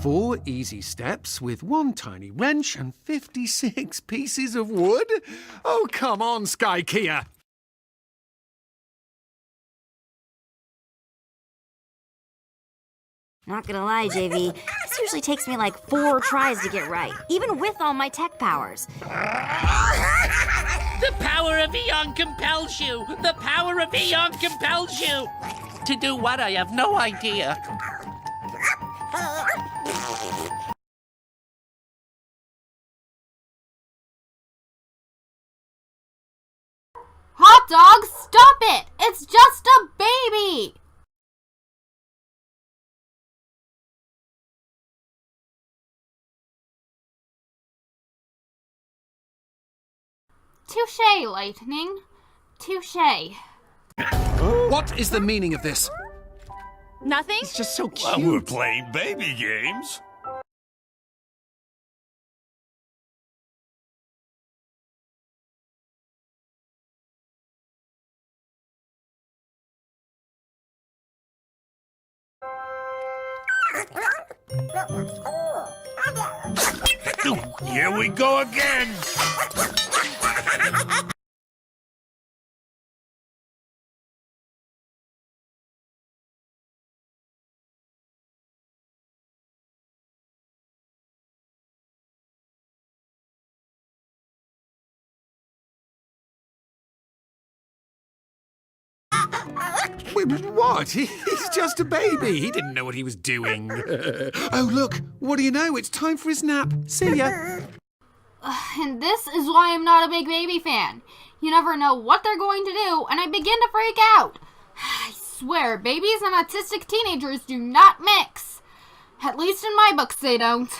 4 easy steps with 1 tiny wrench and 56 pieces of wood? Oh, come on, Sky Kia. Not gonna lie, JV, this usually takes me like 4 tries to get right, even with all my tech powers. The power of Eon compels you! The power of Eon compels you! To do what? I have no idea. Hot dog, stop it! It's just a baby! Touché, Lightning. Touché. What is the meaning of this? Nothing? It's just so cute. Well, we're playing baby games. Here we go again. What? He's just a baby. He didn't know what he was doing. Oh, look. What do you know? It's time for his nap. See ya. And this is why I'm not a big baby fan. You never know what they're going to do, and I begin to freak out. I swear, babies and autistic teenagers do not mix. At least in my books, they don't.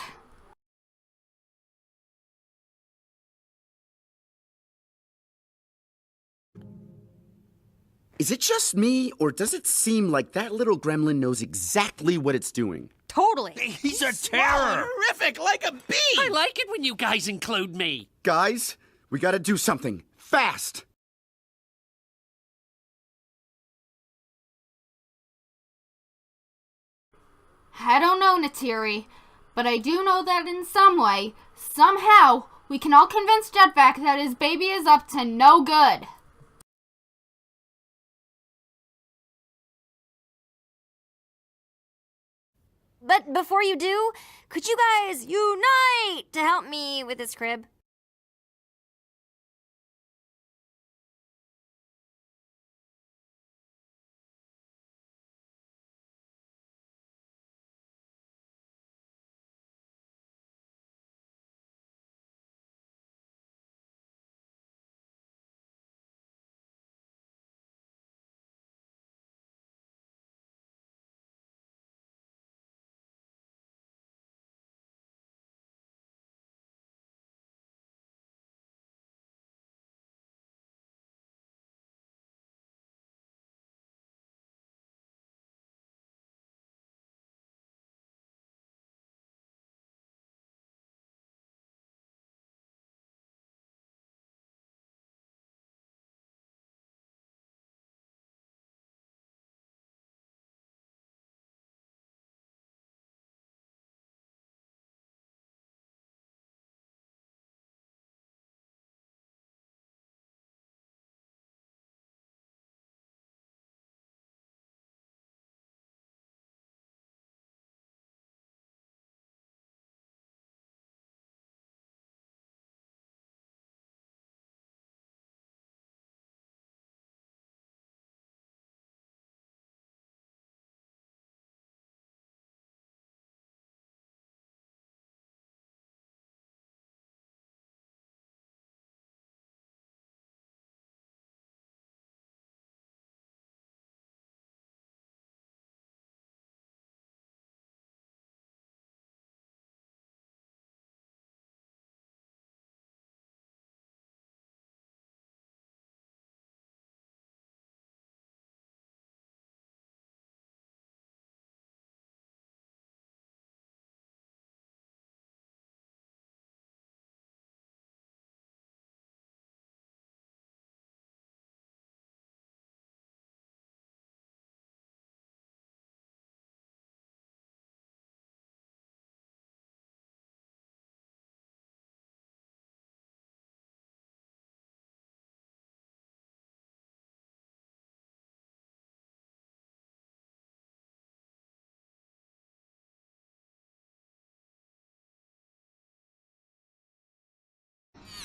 Is it just me, or does it seem like that little gremlin knows exactly what it's doing? Totally. He's a terror. Horrific, like a bee! I like it when you guys include me. Guys, we gotta do something. Fast! I don't know, Nateri, but I do know that in some way, somehow, we can all convince Jet-Vac that his baby is up to no good. But before you do, could you guys unite to help me with this crib?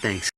Thanks.